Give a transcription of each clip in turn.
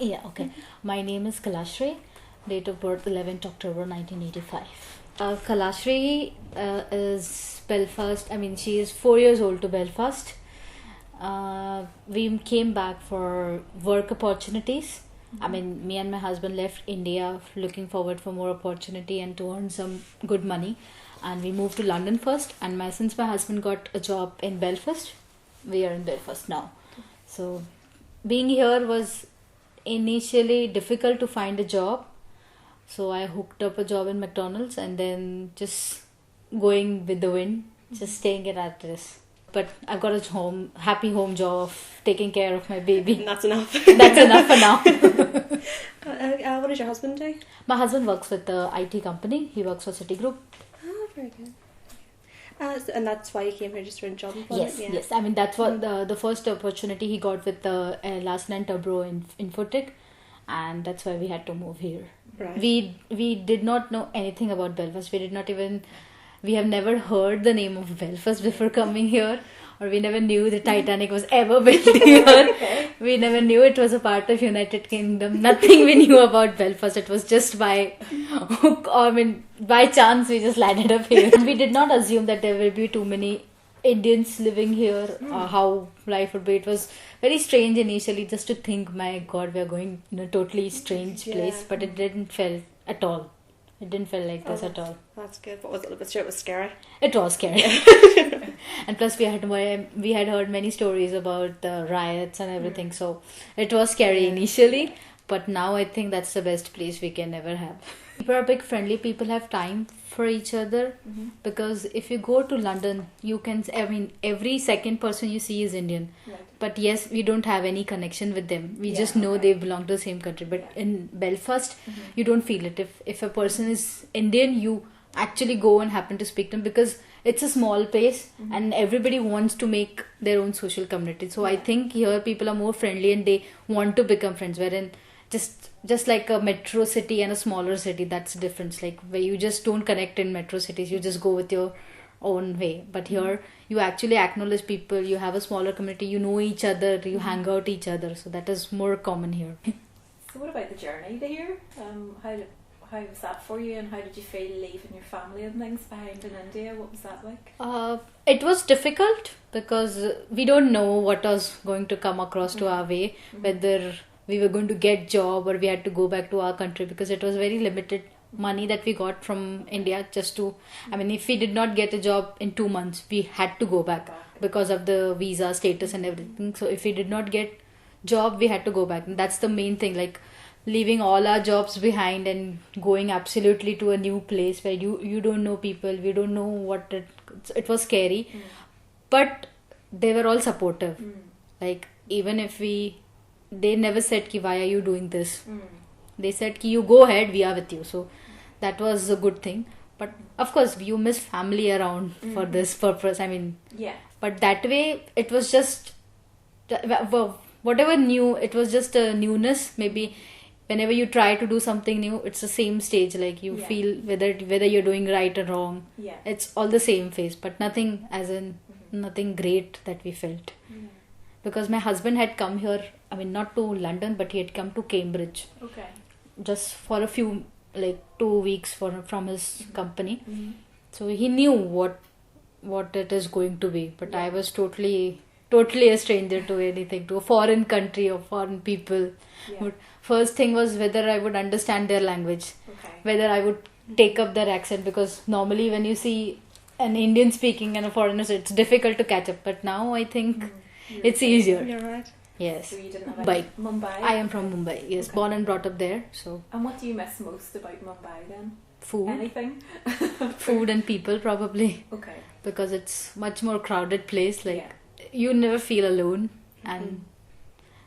Yeah, okay. My name is Kalashree. Date of birth 11th October 1985. Kalashree is Belfast. I mean, she is 4 years old to Belfast. We came back for work opportunities. I mean, me and my husband left India looking forward for more opportunity and to earn some good money. And we moved to London first. And since my husband got a job in Belfast, we are in Belfast now. So, being here was initially difficult to find a job. So I hooked up a job in McDonald's and then just going with the wind, just staying it at this. But I've got a happy home job of taking care of my baby. And that's enough. That's enough for now. What does your husband do? My husband works with the IT company. He works for Citigroup. Oh, very good. And that's why you came here, just for a job employment? Yes. I mean, that's what the first opportunity he got with the last line Tubro in Infotech. And that's why we had to move here. Right. We did not know anything about Belfast. We have never heard the name of Belfast before coming here, or we never knew the Titanic was ever built here. Okay. We never knew it was a part of United Kingdom. Nothing we knew about Belfast. It was just by chance we just landed up here. We did not assume that there will be too many Indians living here, how life would be. It was very strange initially just to think, my God, we are going in a totally strange place, but it didn't feel at all. It didn't feel like this at all. That's good. What was it? I'm sure it was scary. It was scary. And plus we had heard many stories about the riots and everything, so it was scary initially, but now I think that's the best place we can ever have. People are big friendly, people have time for each other, because if you go to London, every second person you see is Indian. Right. But yes, we don't have any connection with them. We just know they belong to the same country. But in Belfast, you don't feel it. If a person is Indian, you actually go and happen to speak to them, because it's a small place and everybody wants to make their own social community. So I think here people are more friendly and they want to become friends. Wherein just like a metro city and a smaller city, that's the difference. Like where you just don't connect in metro cities, you just go with your own way. But here you actually acknowledge people, you have a smaller community, you know each other, you hang out each other, so that is more common here. So what about the journey to here? How was that for you, and how did you feel leaving your family and things behind in India? What was that like? It was difficult because we don't know what was going to come across to our way, whether we were going to get job or we had to go back to our country, because it was very limited money that we got from India if we did not get a job in 2 months, we had to go back because of the visa status and everything. So if we did not get job, we had to go back, and that's the main thing, like leaving all our jobs behind and going absolutely to a new place where you don't know people, we don't know what it was scary. But they were all supportive. Like even if they never said ki, why are you doing this? They said ki, you go ahead, we are with you. So that was a good thing. But of course you miss family around for this purpose. But that way it was just whatever new, it was just a newness. Maybe whenever you try to do something new, it's the same stage. Like you feel whether you're doing right or wrong. It's all the same phase, but nothing nothing great that we felt. Because my husband had come here, not to London, but he had come to Cambridge. Okay. Just for a few, 2 weeks from his company. So he knew what it is going to be. But I was totally a stranger to anything, to a foreign country or foreign people. But first thing was whether I would understand their language, whether I would take up their accent, because normally when you see an Indian speaking and a foreigner, it's difficult to catch up. But now I think it's easier. You're right. Yes. So you didn't have Mumbai. Mumbai? I am from Mumbai. Yes, born and brought up there. So. And what do you miss most about Mumbai then? Food. Anything? Food and people probably. Okay. Because it's much more crowded place. You never feel alone, and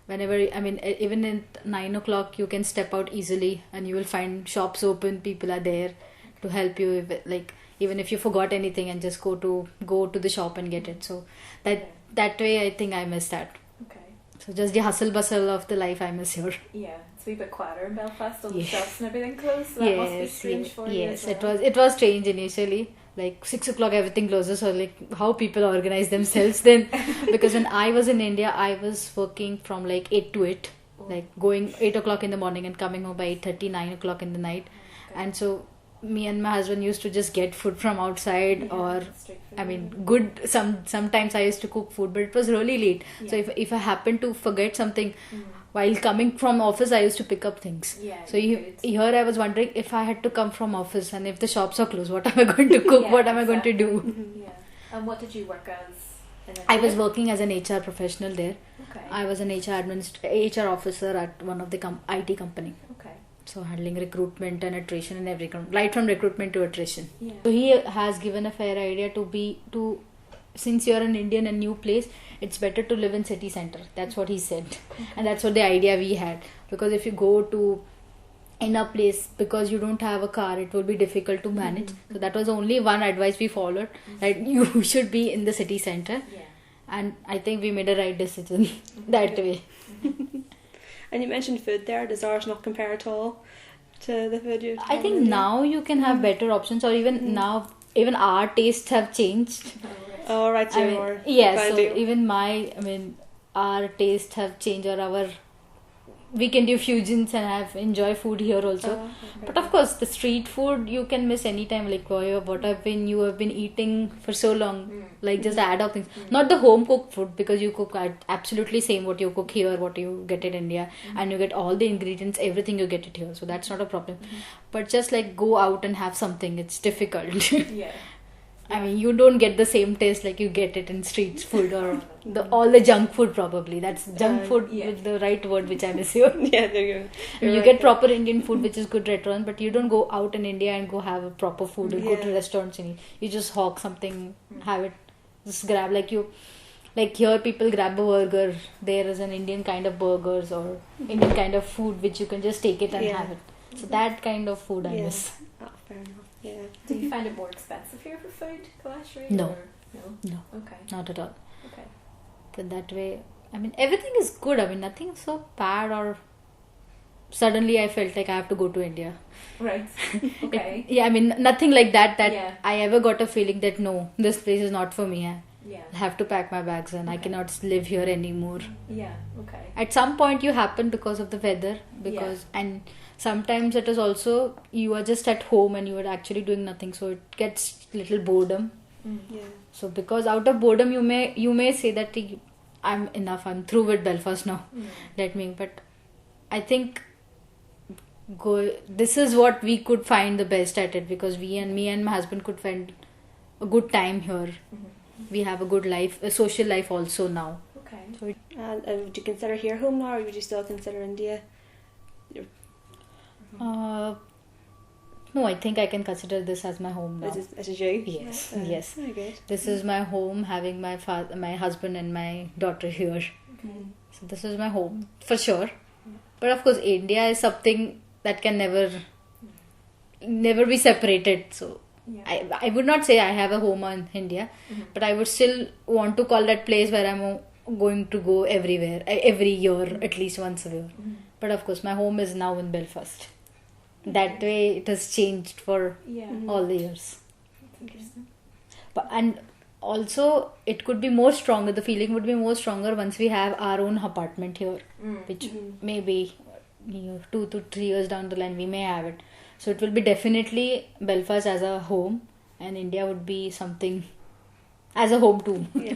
whenever even at 9 o'clock you can step out easily and you will find shops open. People are there to help you. Even if you forgot anything, and just go to the shop and get it. So that way I think I miss that. Okay. So just the hustle bustle of the life I miss here. Yeah, it's a wee bit quieter in Belfast, all the shops and everything closed. So that must be strange for you. Yes, it was strange initially. 6 o'clock everything closes, so how people organize themselves then. Because when I was in India, I was working from 8 to 8 like going 8 o'clock in the morning and coming home by 8:30, 9 o'clock in the night. Okay. And so me and my husband used to just get food from outside, Yeah, or street food, I mean, yeah. good. Sometimes I used to cook food, but it was really late. So Yeah. if I happened to forget something Mm. while coming from office, I used to pick up things. Yeah, So you here could. I was wondering, if I had to come from office and if the shops are closed, what am I going to cook? Yeah, What am I going to exactly. do? Yeah. And what did you work as? In I was India? working as an HR professional there. Okay. I was an HR officer at one of the IT company. Okay. So handling recruitment and attrition and right from recruitment to attrition. Yeah. So he has given a fair idea since you're an Indian and new place, it's better to live in city center. That's what he said, and that's what the idea we had. Because if you go to in a place, because you don't have a car, it will be difficult to manage. So that was only one advice we followed, that you should be in the city center. Yeah. And I think we made a right decision that way. And you mentioned food there. Does ours not compare at all to the food you I think now you can have better options, or even now, even our tastes have changed. Oh, right, so I you're mean, more yeah, so grounded. even our taste have changed, or we can do fusions and enjoy food here also. Oh, But of course, the street food you can miss anytime. Like you have been eating for so long, like just add up things. Not the home cooked food, because you cook absolutely same what you cook here, what you get in India, and you get all the ingredients, everything you get it here. So that's not a problem. But just like go out and have something, it's difficult. Yeah. I mean, you don't get the same taste like you get it in street food, or all the junk food probably. That's junk food yeah. with the right word which I miss here. Yeah, there you go. I mean, you get proper Indian food, which is good restaurants, but you don't go out in India and go have a proper food and go to Yeah. restaurants and eat. You just hawk something, have it, just grab like here people grab a burger. There is an Indian kind of burgers or Indian kind of food which you can just take it and Yeah. have it. So that kind of food I Yeah. miss. Oh, fair enough. Yeah. Do you find it more expensive here for food, kalashree? No. Or? No. No, Okay. not at all. Okay. But that way, I mean, everything is good. I mean, nothing is so bad, or suddenly I felt like I have to go to India. Right. Okay. Yeah, I mean, nothing like that Yeah. I ever got a feeling that no, this place is not for me. Yeah. I have to pack my bags and I Okay. cannot live here anymore. Yeah. Okay. At some point you happen because of the weather, and sometimes it is also you are just at home and you are actually doing nothing, so it gets little boredom. Yeah. So because out of boredom you may say that I'm enough, I'm through with Belfast now. But I think this is what we could find the best at it, because me and my husband could find a good time here. We have a good life, a social life also now. Okay. So And would you consider here home now, or would you still consider India? no, I think I can consider this as my home now. This is you? Yes, Yeah. yes. Very good. This is my home, having my husband and my daughter here. So this is my home for sure. But of course, India is something that can never be separated. So Yeah. I would not say I have a home in India, but I would still want to call that place where I'm going to go everywhere, every year, at least once a year. But of course, my home is now in Belfast. That way, it has changed for Yeah. all the years. That's interesting. And also, it could be more stronger. The feeling would be more stronger once we have our own apartment here, which maybe 2 to 3 years down the line we may have it. So it will be definitely Belfast as a home, and India would be something as a home too. Yeah.